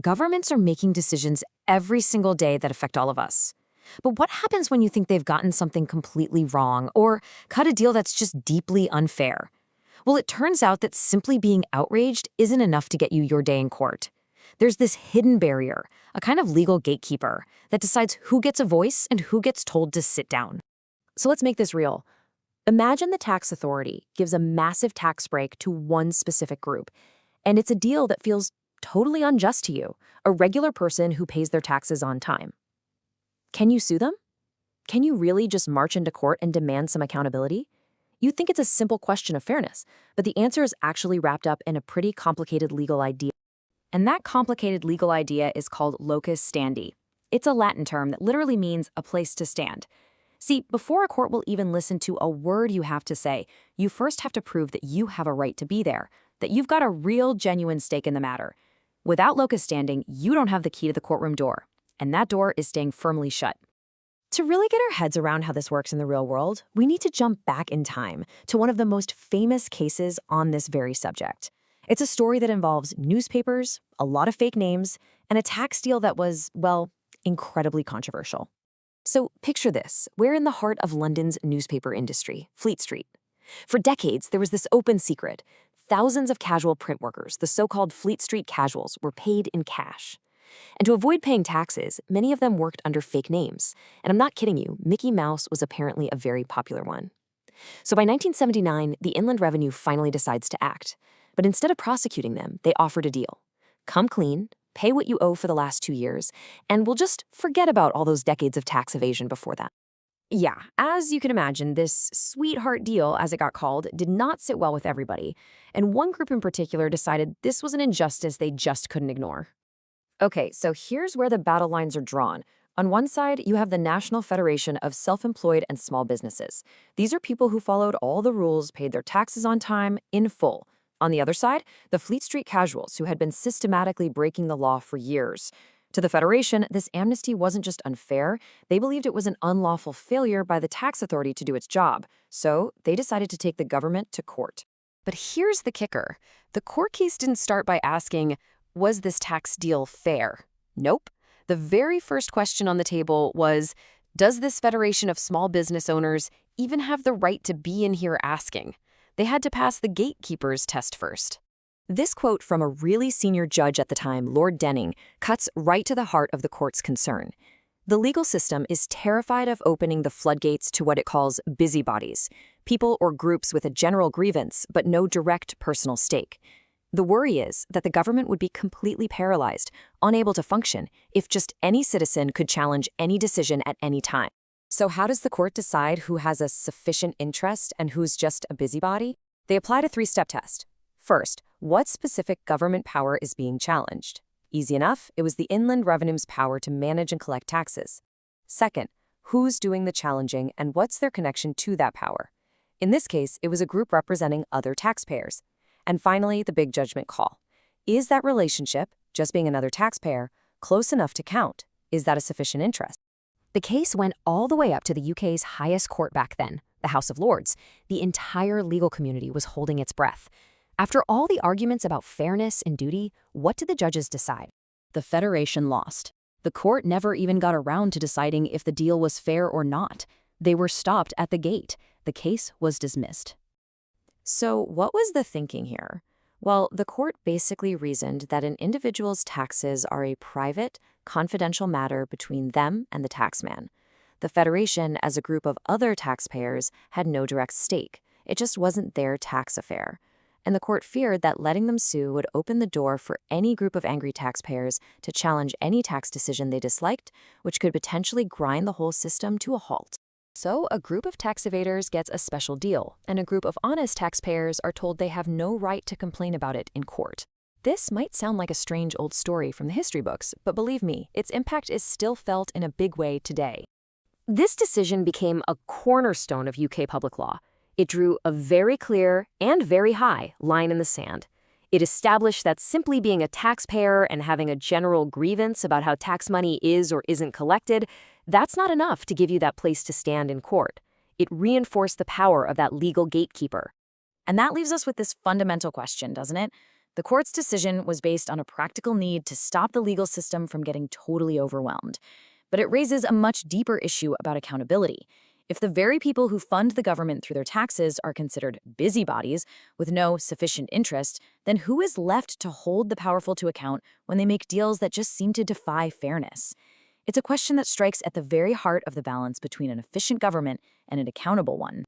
Governments are making decisions every single day that affect all of us. But what happens when you think they've gotten something completely wrong or cut a deal that's just deeply unfair? Well, it turns out that simply being outraged isn't enough to get you your day in court. There's this hidden barrier, a kind of legal gatekeeper, that decides who gets a voice and who gets told to sit down. So let's make this real. Imagine the tax authority gives a massive tax break to one specific group, and it's a deal that feels totally unjust to you, a regular person who pays their taxes on time. Can you sue them? Can you really just march into court and demand some accountability? You'd think it's a simple question of fairness, but the answer is actually wrapped up in a pretty complicated legal idea. And that complicated legal idea is called locus standi. It's a Latin term that literally means a place to stand. See, before a court will even listen to a word you have to say, you first have to prove that you have a right to be there, that you've got a real, genuine stake in the matter. Without locus standing, you don't have the key to the courtroom door, and that door is staying firmly shut. To really get our heads around how this works in the real world, we need to jump back in time to one of the most famous cases on this very subject. It's a story that involves newspapers, a lot of fake names, and a tax deal that was, well, incredibly controversial. So picture this. We're in the heart of London's newspaper industry, Fleet Street. For decades, there was this open secret. Thousands of casual print workers, the so-called Fleet Street casuals, were paid in cash. And to avoid paying taxes, many of them worked under fake names. And I'm not kidding you, Mickey Mouse was apparently a very popular one. So by 1979, the Inland Revenue finally decides to act. But instead of prosecuting them, they offered a deal. Come clean, pay what you owe for the last 2 years, and we'll just forget about all those decades of tax evasion before that. Yeah, as you can imagine, this sweetheart deal, as it got called, did not sit well with everybody. And one group in particular decided this was an injustice they just couldn't ignore. Okay, so here's where the battle lines are drawn. On one side, you have the National Federation of Self-Employed and Small Businesses. These are people who followed all the rules, paid their taxes on time, in full. On the other side, the Fleet Street casuals, who had been systematically breaking the law for years. To the Federation, this amnesty wasn't just unfair, they believed it was an unlawful failure by the tax authority to do its job, so they decided to take the government to court. But here's the kicker. The court case didn't start by asking, was this tax deal fair? Nope. The very first question on the table was, does this Federation of Small Business Owners even have the right to be in here asking? They had to pass the Gatekeeper's test first. This quote from a really senior judge at the time, Lord Denning, cuts right to the heart of the court's concern. The legal system is terrified of opening the floodgates to what it calls busybodies, people or groups with a general grievance but no direct personal stake. The worry is that the government would be completely paralyzed, unable to function, if just any citizen could challenge any decision at any time. So how does the court decide who has a sufficient interest and who's just a busybody? They applied a 3-step test. First, what specific government power is being challenged? Easy enough, it was the Inland Revenue's power to manage and collect taxes. Second, who's doing the challenging and what's their connection to that power? In this case, it was a group representing other taxpayers. And finally, the big judgment call. Is that relationship, just being another taxpayer, close enough to count? Is that a sufficient interest? The case went all the way up to the UK's highest court back then, the House of Lords. The entire legal community was holding its breath. After all the arguments about fairness and duty, what did the judges decide? The Federation lost. The court never even got around to deciding if the deal was fair or not. They were stopped at the gate. The case was dismissed. So what was the thinking here? Well, the court basically reasoned that an individual's taxes are a private, confidential matter between them and the taxman. The Federation, as a group of other taxpayers, had no direct stake. It just wasn't their tax affair. And the court feared that letting them sue would open the door for any group of angry taxpayers to challenge any tax decision they disliked, which could potentially grind the whole system to a halt. So a group of tax evaders gets a special deal, and a group of honest taxpayers are told they have no right to complain about it in court. This might sound like a strange old story from the history books, but believe me, its impact is still felt in a big way today. This decision became a cornerstone of UK public law. It drew a very clear and very high line in the sand. It established that simply being a taxpayer and having a general grievance about how tax money is or isn't collected, that's not enough to give you that place to stand in court. It reinforced the power of that legal gatekeeper. And that leaves us with this fundamental question, doesn't it? The court's decision was based on a practical need to stop the legal system from getting totally overwhelmed. But it raises a much deeper issue about accountability. If the very people who fund the government through their taxes are considered busybodies with no sufficient interest, then who is left to hold the powerful to account when they make deals that just seem to defy fairness? It's a question that strikes at the very heart of the balance between an efficient government and an accountable one.